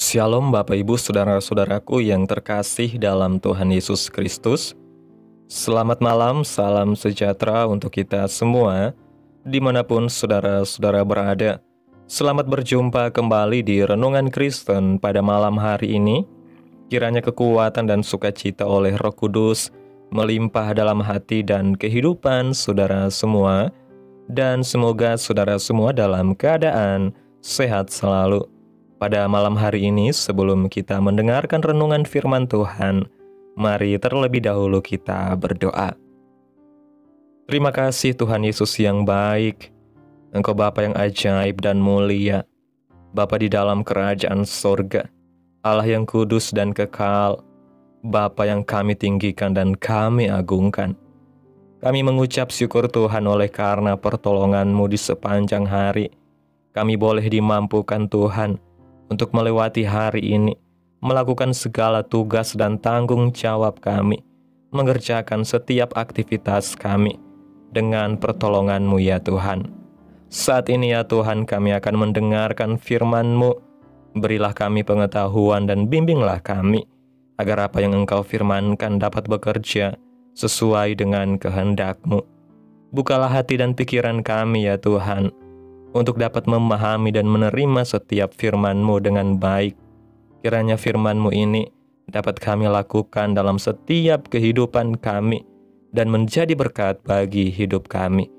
Shalom Bapak Ibu Saudara-saudaraku yang terkasih dalam Tuhan Yesus Kristus. Selamat malam, salam sejahtera untuk kita semua, dimanapun saudara-saudara berada. Selamat berjumpa kembali di Renungan Kristen pada malam hari ini. Kiranya kekuatan dan sukacita oleh Roh Kudus melimpah dalam hati dan kehidupan saudara semua, dan semoga saudara semua dalam keadaan sehat selalu. Pada malam hari ini, sebelum kita mendengarkan renungan firman Tuhan, mari terlebih dahulu kita berdoa. Terima kasih Tuhan Yesus yang baik, Engkau Bapa yang ajaib dan mulia, Bapa di dalam kerajaan sorga, Allah yang kudus dan kekal, Bapa yang kami tinggikan dan kami agungkan. Kami mengucap syukur Tuhan oleh karena pertolongan-Mu di sepanjang hari. Kami boleh dimampukan Tuhan untuk melewati hari ini, melakukan segala tugas dan tanggung jawab kami, mengerjakan setiap aktivitas kami, dengan pertolongan-Mu ya Tuhan. Saat ini ya Tuhan, kami akan mendengarkan firman-Mu. Berilah kami pengetahuan dan bimbinglah kami, agar apa yang Engkau firmankan dapat bekerja sesuai dengan kehendak-Mu. Bukalah hati dan pikiran kami ya Tuhan, untuk dapat memahami dan menerima setiap firman-Mu dengan baik. Kiranya firman-Mu ini dapat kami lakukan dalam setiap kehidupan kami dan menjadi berkat bagi hidup kami.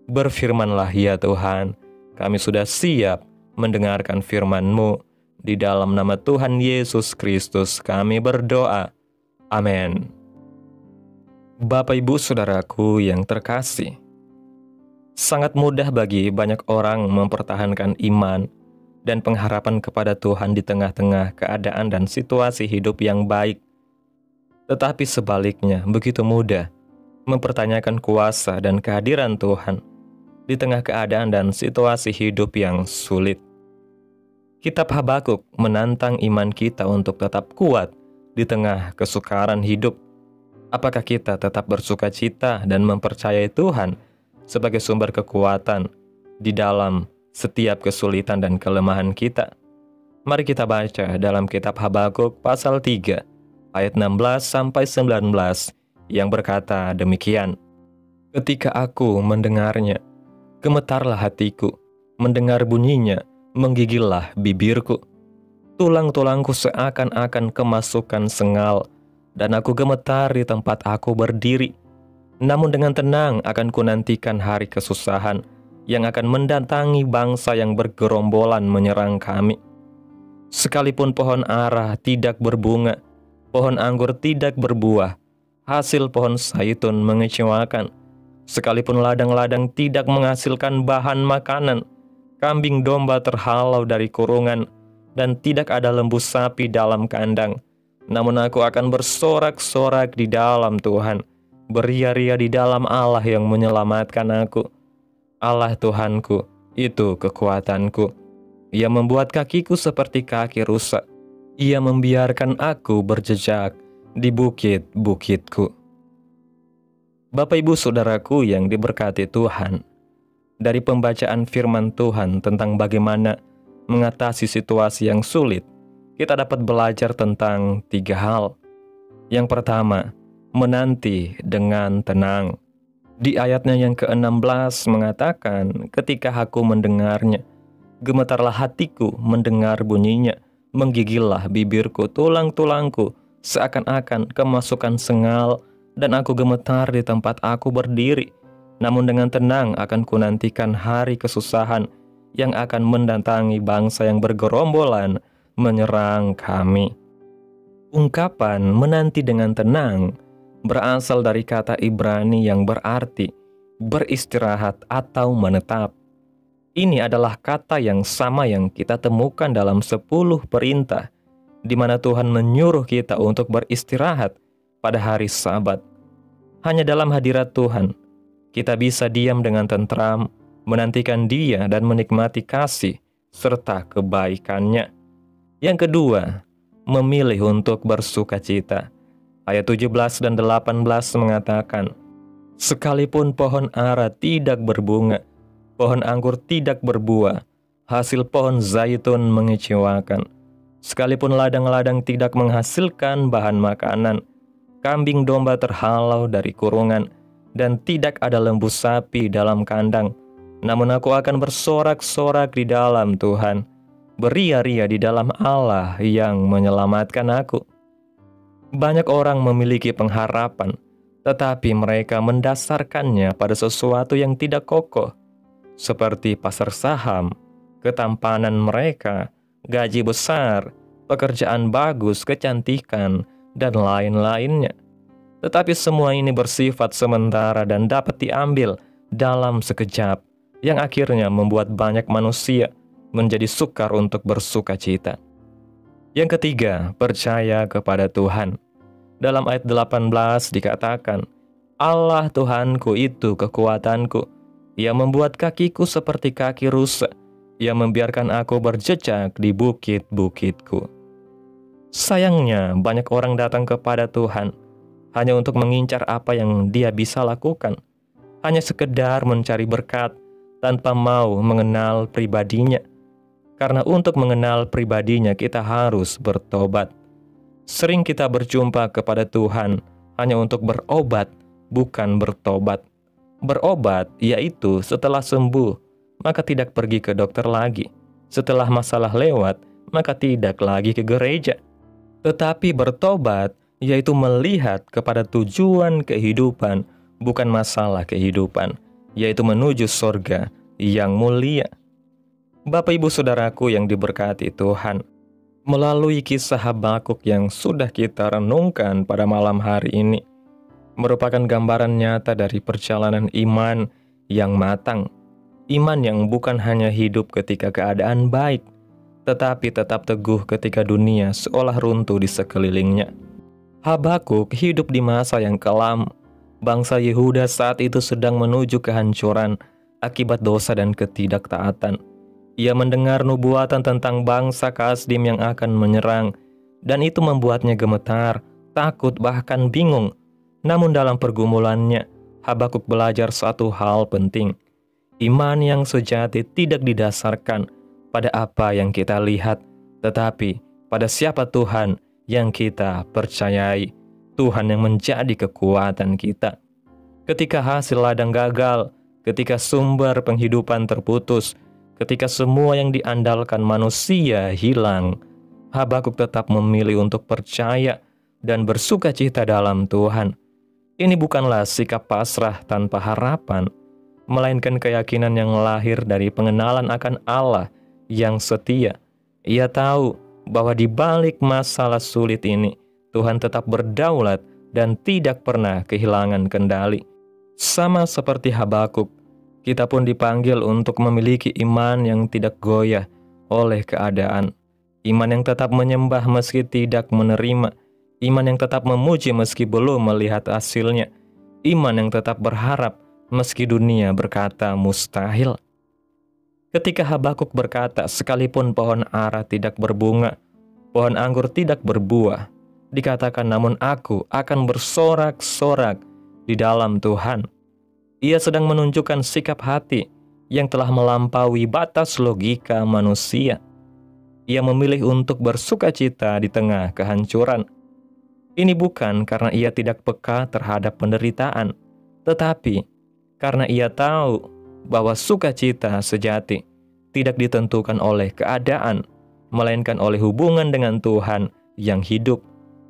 Berfirmanlah ya Tuhan, kami sudah siap mendengarkan firman-Mu. Di dalam nama Tuhan Yesus Kristus kami berdoa. Amin. Bapak Ibu Saudaraku yang terkasih, sangat mudah bagi banyak orang mempertahankan iman dan pengharapan kepada Tuhan di tengah-tengah keadaan dan situasi hidup yang baik. Tetapi sebaliknya, begitu mudah mempertanyakan kuasa dan kehadiran Tuhan di tengah keadaan dan situasi hidup yang sulit. Kitab Habakuk menantang iman kita untuk tetap kuat di tengah kesukaran hidup. Apakah kita tetap bersukacita dan mempercayai Tuhan sebagai sumber kekuatan di dalam setiap kesulitan dan kelemahan kita? Mari kita baca dalam kitab Habakuk pasal 3 ayat 16-19 yang berkata demikian. Ketika aku mendengarnya, gemetarlah hatiku, mendengar bunyinya, menggigillah bibirku. Tulang-tulangku seakan-akan kemasukan sengal, dan aku gemetar di tempat aku berdiri. Namun dengan tenang akan kunantikan hari kesusahan yang akan mendatangi bangsa yang bergerombolan menyerang kami. Sekalipun pohon ara tidak berbunga, pohon anggur tidak berbuah, hasil pohon zaitun mengecewakan. Sekalipun ladang-ladang tidak menghasilkan bahan makanan, kambing domba terhalau dari kurungan, dan tidak ada lembu sapi dalam kandang. Namun aku akan bersorak-sorak di dalam Tuhan, beria-ria di dalam Allah yang menyelamatkan aku. Allah Tuhanku, itu kekuatanku. Ia membuat kakiku seperti kaki rusa. Ia membiarkan aku berjejak di bukit-bukitku. Bapak Ibu Saudaraku yang diberkati Tuhan, dari pembacaan firman Tuhan tentang bagaimana mengatasi situasi yang sulit, kita dapat belajar tentang 3 hal. Yang pertama, menanti dengan tenang. Di ayatnya yang ke-16 mengatakan, ketika aku mendengarnya, gemetarlah hatiku mendengar bunyinya, menggigillah bibirku, tulang-tulangku seakan-akan kemasukan sengal, dan aku gemetar di tempat aku berdiri. Namun dengan tenang akan kunantikan hari kesusahan yang akan mendatangi bangsa yang bergerombolan menyerang kami. Ungkapan menanti dengan tenang berasal dari kata Ibrani yang berarti beristirahat atau menetap. Ini adalah kata yang sama yang kita temukan dalam 10 perintah, di mana Tuhan menyuruh kita untuk beristirahat pada hari Sabat. Hanya dalam hadirat Tuhan, kita bisa diam dengan tentram, menantikan Dia dan menikmati kasih serta kebaikan-Nya. Yang kedua, memilih untuk bersukacita. Ayat 17 dan 18 mengatakan, sekalipun pohon ara tidak berbunga, pohon anggur tidak berbuah, hasil pohon zaitun mengecewakan. Sekalipun ladang-ladang tidak menghasilkan bahan makanan, kambing domba terhalau dari kurungan, dan tidak ada lembu sapi dalam kandang, namun aku akan bersorak-sorak di dalam Tuhan, beria-ria di dalam Allah yang menyelamatkan aku. Banyak orang memiliki pengharapan, tetapi mereka mendasarkannya pada sesuatu yang tidak kokoh, seperti pasar saham, ketampanan mereka, gaji besar, pekerjaan bagus, kecantikan, dan lain-lainnya. Tetapi semua ini bersifat sementara dan dapat diambil dalam sekejap, yang akhirnya membuat banyak manusia menjadi sukar untuk bersuka cita. Yang ketiga, percaya kepada Tuhan. Dalam ayat 18 dikatakan, Allah Tuhanku itu kekuatanku. Ia membuat kakiku seperti kaki rusa. Ia membiarkan aku berjejak di bukit-bukitku. Sayangnya, banyak orang datang kepada Tuhan hanya untuk mengincar apa yang dia bisa lakukan. Hanya sekedar mencari berkat tanpa mau mengenal pribadinya. Karena untuk mengenal pribadinya kita harus bertobat. Sering kita berjumpa kepada Tuhan hanya untuk berobat, bukan bertobat. Berobat yaitu setelah sembuh, maka tidak pergi ke dokter lagi. Setelah masalah lewat, maka tidak lagi ke gereja. Tetapi bertobat yaitu melihat kepada tujuan kehidupan, bukan masalah kehidupan, yaitu menuju surga yang mulia. Bapak Ibu Saudaraku yang diberkati Tuhan, melalui kisah Habakuk yang sudah kita renungkan pada malam hari ini, merupakan gambaran nyata dari perjalanan iman yang matang. Iman yang bukan hanya hidup ketika keadaan baik, tetapi tetap teguh ketika dunia seolah runtuh di sekelilingnya. Habakuk hidup di masa yang kelam. Bangsa Yehuda saat itu sedang menuju kehancuran akibat dosa dan ketidaktaatan. Ia mendengar nubuatan tentang bangsa Kasdim yang akan menyerang, dan itu membuatnya gemetar, takut, bahkan bingung. Namun dalam pergumulannya, Habakuk belajar satu hal penting. Iman yang sejati tidak didasarkan pada apa yang kita lihat, tetapi pada siapa Tuhan yang kita percayai, Tuhan yang menjadi kekuatan kita. Ketika hasil ladang gagal, ketika sumber penghidupan terputus, ketika semua yang diandalkan manusia hilang, Habakuk tetap memilih untuk percaya dan bersuka cita dalam Tuhan. Ini bukanlah sikap pasrah tanpa harapan, melainkan keyakinan yang lahir dari pengenalan akan Allah yang setia. Ia tahu bahwa di balik masalah sulit ini, Tuhan tetap berdaulat dan tidak pernah kehilangan kendali. Sama seperti Habakuk, kita pun dipanggil untuk memiliki iman yang tidak goyah oleh keadaan. Iman yang tetap menyembah meski tidak menerima. Iman yang tetap memuji meski belum melihat hasilnya. Iman yang tetap berharap meski dunia berkata mustahil. Ketika Habakuk berkata, sekalipun pohon ara tidak berbunga, pohon anggur tidak berbuah, dikatakan namun aku akan bersorak-sorak di dalam Tuhan. Ia sedang menunjukkan sikap hati yang telah melampaui batas logika manusia. Ia memilih untuk bersuka cita di tengah kehancuran. Ini bukan karena ia tidak peka terhadap penderitaan, tetapi karena ia tahu bahwa sukacita sejati tidak ditentukan oleh keadaan, melainkan oleh hubungan dengan Tuhan yang hidup.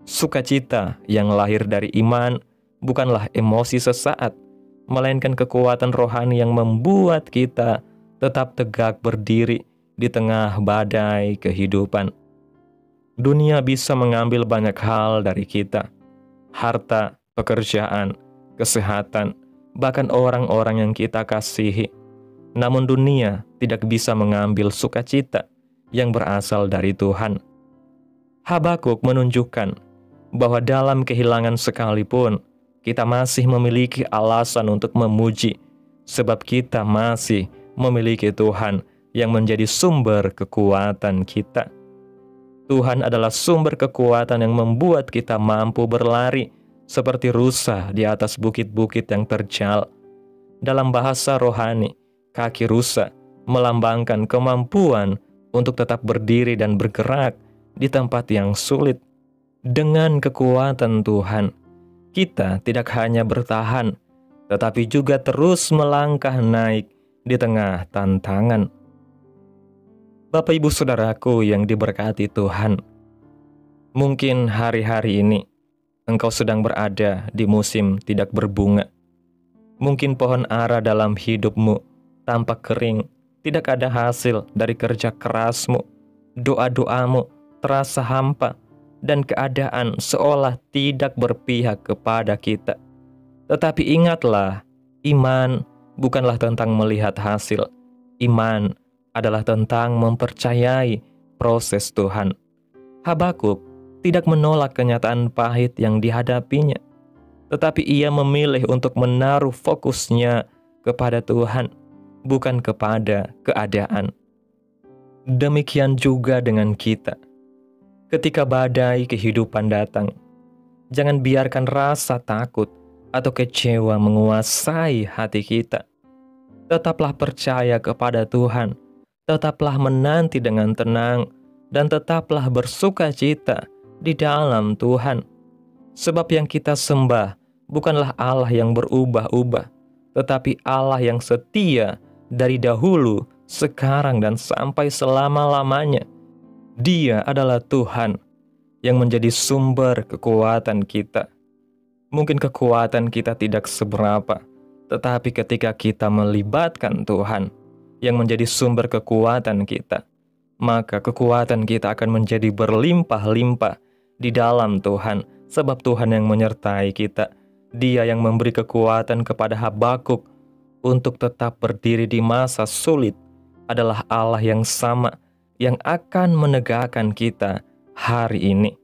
Sukacita yang lahir dari iman bukanlah emosi sesaat, melainkan kekuatan rohani yang membuat kita tetap tegak berdiri di tengah badai kehidupan. Dunia bisa mengambil banyak hal dari kita, harta, pekerjaan, kesehatan, bahkan orang-orang yang kita kasihi. Namun dunia tidak bisa mengambil sukacita yang berasal dari Tuhan. Habakuk menunjukkan bahwa dalam kehilangan sekalipun, kita masih memiliki alasan untuk memuji, sebab kita masih memiliki Tuhan yang menjadi sumber kekuatan kita. Tuhan adalah sumber kekuatan yang membuat kita mampu berlari seperti rusa di atas bukit-bukit yang terjal. Dalam bahasa rohani, kaki rusa melambangkan kemampuan untuk tetap berdiri dan bergerak di tempat yang sulit. Dengan kekuatan Tuhan, kita tidak hanya bertahan, tetapi juga terus melangkah naik di tengah tantangan. Bapak Ibu Saudaraku yang diberkati Tuhan, mungkin hari-hari ini engkau sedang berada di musim tidak berbunga. Mungkin pohon ara dalam hidupmu tampak kering, tidak ada hasil dari kerja kerasmu. Doa-doamu terasa hampa, dan keadaan seolah tidak berpihak kepada kita. Tetapi ingatlah, iman bukanlah tentang melihat hasil. Iman adalah tentang mempercayai proses Tuhan. Habakuk tidak menolak kenyataan pahit yang dihadapinya, tetapi ia memilih untuk menaruh fokusnya kepada Tuhan, bukan kepada keadaan. Demikian juga dengan kita. Ketika badai kehidupan datang, jangan biarkan rasa takut atau kecewa menguasai hati kita. Tetaplah percaya kepada Tuhan, tetaplah menanti dengan tenang, dan tetaplah bersuka cita di dalam Tuhan. Sebab yang kita sembah bukanlah Allah yang berubah-ubah, tetapi Allah yang setia dari dahulu, sekarang, dan sampai selama-lamanya. Dia adalah Tuhan yang menjadi sumber kekuatan kita. Mungkin kekuatan kita tidak seberapa, tetapi ketika kita melibatkan Tuhan yang menjadi sumber kekuatan kita, maka kekuatan kita akan menjadi berlimpah-limpah di dalam Tuhan, sebab Tuhan yang menyertai kita. Dia yang memberi kekuatan kepada Habakuk untuk tetap berdiri di masa sulit adalah Allah yang sama yang akan menegakkan kita hari ini.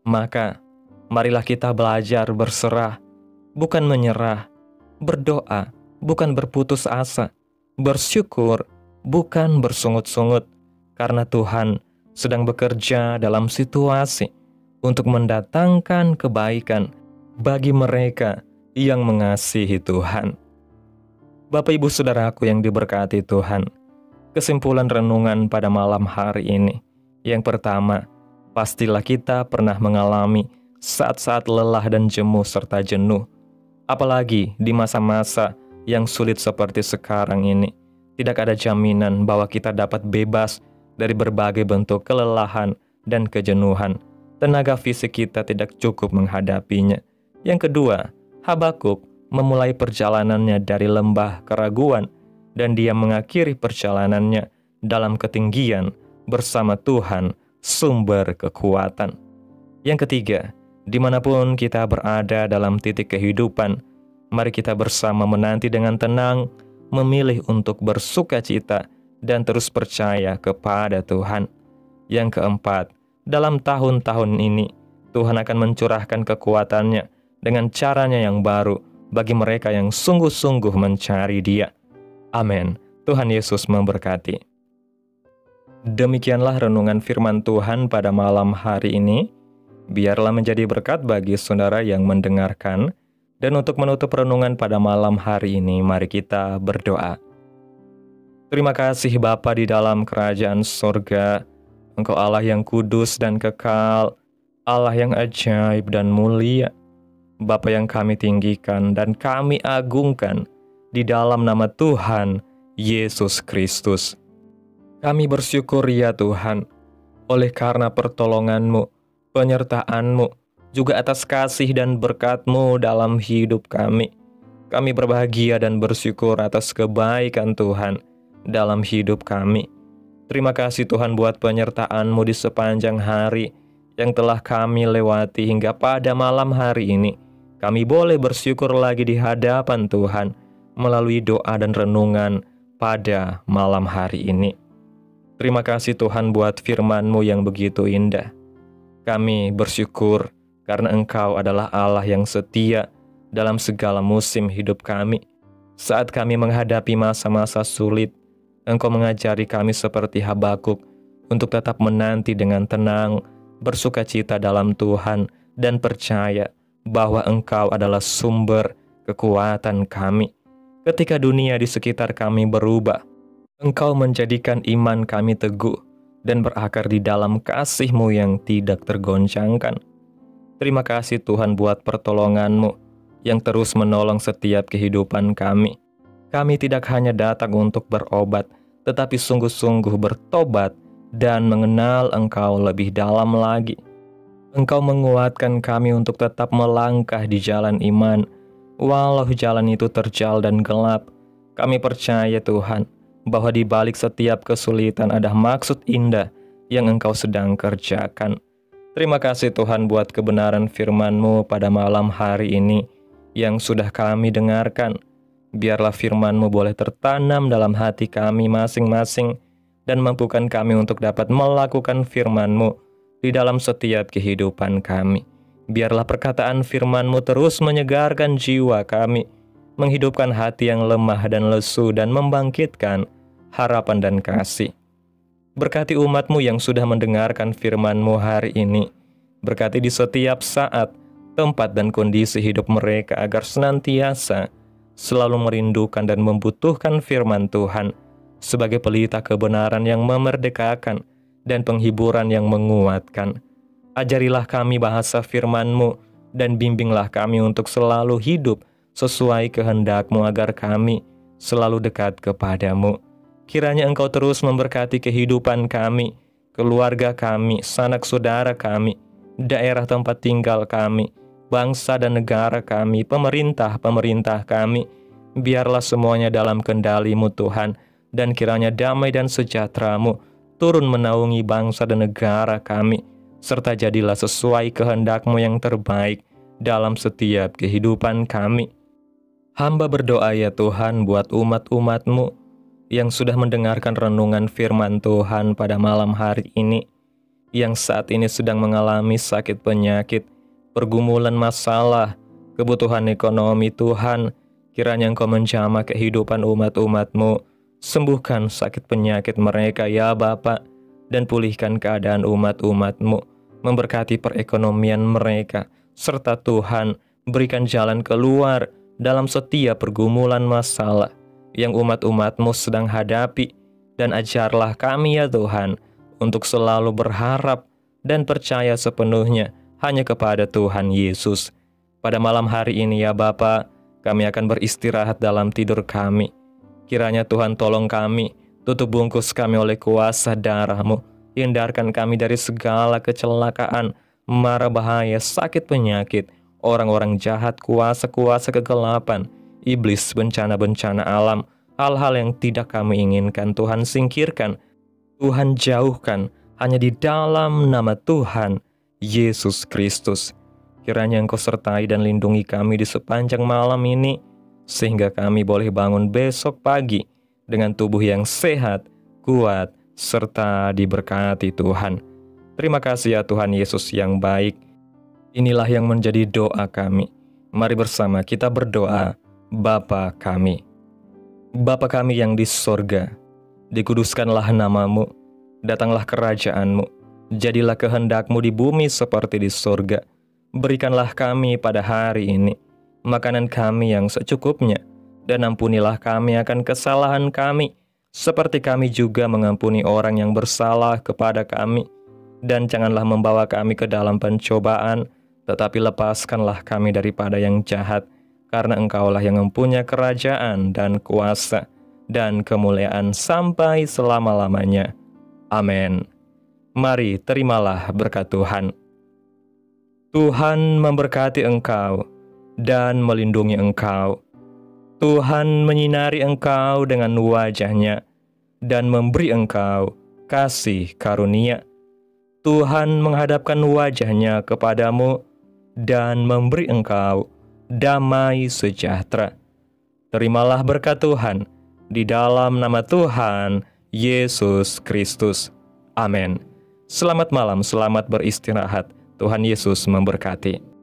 Maka, marilah kita belajar berserah, bukan menyerah, berdoa, bukan berputus asa, bersyukur, bukan bersungut-sungut, karena Tuhan sedang bekerja dalam situasi untuk mendatangkan kebaikan bagi mereka yang mengasihi Tuhan. Bapak Ibu Saudaraku yang diberkati Tuhan, kesimpulan renungan pada malam hari ini. Yang pertama, pastilah kita pernah mengalami saat-saat lelah dan jemu serta jenuh. Apalagi di masa-masa yang sulit seperti sekarang ini. Tidak ada jaminan bahwa kita dapat bebas dari berbagai bentuk kelelahan dan kejenuhan. Tenaga fisik kita tidak cukup menghadapinya. Yang kedua, Habakuk memulai perjalanannya dari lembah keraguan, dan dia mengakhiri perjalanannya dalam ketinggian bersama Tuhan, sumber kekuatan. Yang ketiga, dimanapun kita berada dalam titik kehidupan, mari kita bersama menanti dengan tenang, memilih untuk bersuka cita, dan terus percaya kepada Tuhan. Yang keempat, dalam tahun-tahun ini, Tuhan akan mencurahkan kekuatannya dengan caranya yang baru bagi mereka yang sungguh-sungguh mencari Dia. Amin. Tuhan Yesus memberkati. Demikianlah renungan firman Tuhan pada malam hari ini. Biarlah menjadi berkat bagi saudara yang mendengarkan. Dan untuk menutup renungan pada malam hari ini, mari kita berdoa. Terima kasih Bapa di dalam kerajaan sorga. Engkau Allah yang kudus dan kekal, Allah yang ajaib dan mulia. Bapa yang kami tinggikan dan kami agungkan di dalam nama Tuhan Yesus Kristus. Kami bersyukur ya Tuhan, oleh karena pertolongan-Mu, penyertaan-Mu, juga atas kasih dan berkat-Mu dalam hidup kami. Kami berbahagia dan bersyukur atas kebaikan Tuhan dalam hidup kami. Terima kasih Tuhan buat penyertaan-Mu di sepanjang hari yang telah kami lewati hingga pada malam hari ini. Kami boleh bersyukur lagi di hadapan Tuhan melalui doa dan renungan pada malam hari ini. Terima kasih Tuhan buat firman-Mu yang begitu indah. Kami bersyukur karena Engkau adalah Allah yang setia dalam segala musim hidup kami. Saat kami menghadapi masa-masa sulit, Engkau mengajari kami seperti Habakuk untuk tetap menanti dengan tenang, bersuka cita dalam Tuhan, dan percaya bahwa Engkau adalah sumber kekuatan kami. Ketika dunia di sekitar kami berubah, Engkau menjadikan iman kami teguh, dan berakar di dalam kasih-Mu yang tidak tergoncangkan. Terima kasih Tuhan buat pertolongan-Mu yang terus menolong setiap kehidupan kami. Kami tidak hanya datang untuk berobat, tetapi sungguh-sungguh bertobat dan mengenal Engkau lebih dalam lagi. Engkau menguatkan kami untuk tetap melangkah di jalan iman, walau jalan itu terjal dan gelap. Kami percaya Tuhan, bahwa di balik setiap kesulitan ada maksud indah yang Engkau sedang kerjakan. Terima kasih Tuhan buat kebenaran firman-Mu pada malam hari ini yang sudah kami dengarkan. Biarlah firman-Mu boleh tertanam dalam hati kami masing-masing dan mampukan kami untuk dapat melakukan firman-Mu di dalam setiap kehidupan kami. Biarlah perkataan firman-Mu terus menyegarkan jiwa kami, menghidupkan hati yang lemah dan lesu dan membangkitkan harapan dan kasih. Berkati umat-Mu yang sudah mendengarkan firman-Mu hari ini. Berkati di setiap saat, tempat dan kondisi hidup mereka agar senantiasa selalu merindukan dan membutuhkan firman Tuhan sebagai pelita kebenaran yang memerdekakan dan penghiburan yang menguatkan. Ajarilah kami bahasa firman-Mu dan bimbinglah kami untuk selalu hidup sesuai kehendak-Mu agar kami selalu dekat kepada-Mu. Kiranya Engkau terus memberkati kehidupan kami, keluarga kami, sanak saudara kami, daerah tempat tinggal kami, bangsa dan negara kami, pemerintah kami. Biarlah semuanya dalam kendali-Mu Tuhan, dan kiranya damai dan sejahtera-Mu turun menaungi bangsa dan negara kami, serta jadilah sesuai kehendak-Mu yang terbaik dalam setiap kehidupan kami. Hamba berdoa ya Tuhan buat umat-umat-Mu yang sudah mendengarkan renungan firman Tuhan pada malam hari ini, yang saat ini sedang mengalami sakit penyakit, pergumulan masalah, kebutuhan ekonomi Tuhan. Kiranya Engkau menjamah kehidupan umat-umat-Mu, sembuhkan sakit penyakit mereka ya Bapa, dan pulihkan keadaan umat-umat-Mu, memberkati perekonomian mereka, serta Tuhan berikan jalan keluar dalam setiap pergumulan masalah yang umat-umat-Mu sedang hadapi, dan ajarlah kami ya Tuhan untuk selalu berharap dan percaya sepenuhnya hanya kepada Tuhan Yesus. Pada malam hari ini ya Bapa, kami akan beristirahat dalam tidur kami. Kiranya Tuhan tolong kami, tutup bungkus kami oleh kuasa darah-Mu, hindarkan kami dari segala kecelakaan, mara bahaya, sakit penyakit, orang-orang jahat, kuasa-kuasa kegelapan, iblis, bencana-bencana alam, hal-hal yang tidak kami inginkan Tuhan singkirkan, Tuhan jauhkan, hanya di dalam nama Tuhan Yesus Kristus. Kiranya Engkau sertai dan lindungi kami di sepanjang malam ini, sehingga kami boleh bangun besok pagi dengan tubuh yang sehat, kuat, serta diberkati Tuhan. Terima kasih ya Tuhan Yesus yang baik. Inilah yang menjadi doa kami. Mari bersama kita berdoa. Bapa kami. Bapa kami yang di sorga, dikuduskanlah nama-Mu, datanglah kerajaan-Mu, jadilah kehendak-Mu di bumi seperti di sorga. Berikanlah kami pada hari ini makanan kami yang secukupnya, dan ampunilah kami akan kesalahan kami, seperti kami juga mengampuni orang yang bersalah kepada kami. Dan janganlah membawa kami ke dalam pencobaan, tetapi lepaskanlah kami daripada yang jahat, karena Engkaulah yang mempunyai kerajaan dan kuasa dan kemuliaan sampai selama-lamanya. Amin. Mari terimalah berkat Tuhan. Tuhan memberkati engkau dan melindungi engkau. Tuhan menyinari engkau dengan wajah-Nya dan memberi engkau kasih karunia. Tuhan menghadapkan wajah-Nya kepadamu dan memberi engkau damai sejahtera. Terimalah berkat Tuhan di dalam nama Tuhan Yesus Kristus. Amin. Selamat malam, selamat beristirahat. Tuhan Yesus memberkati.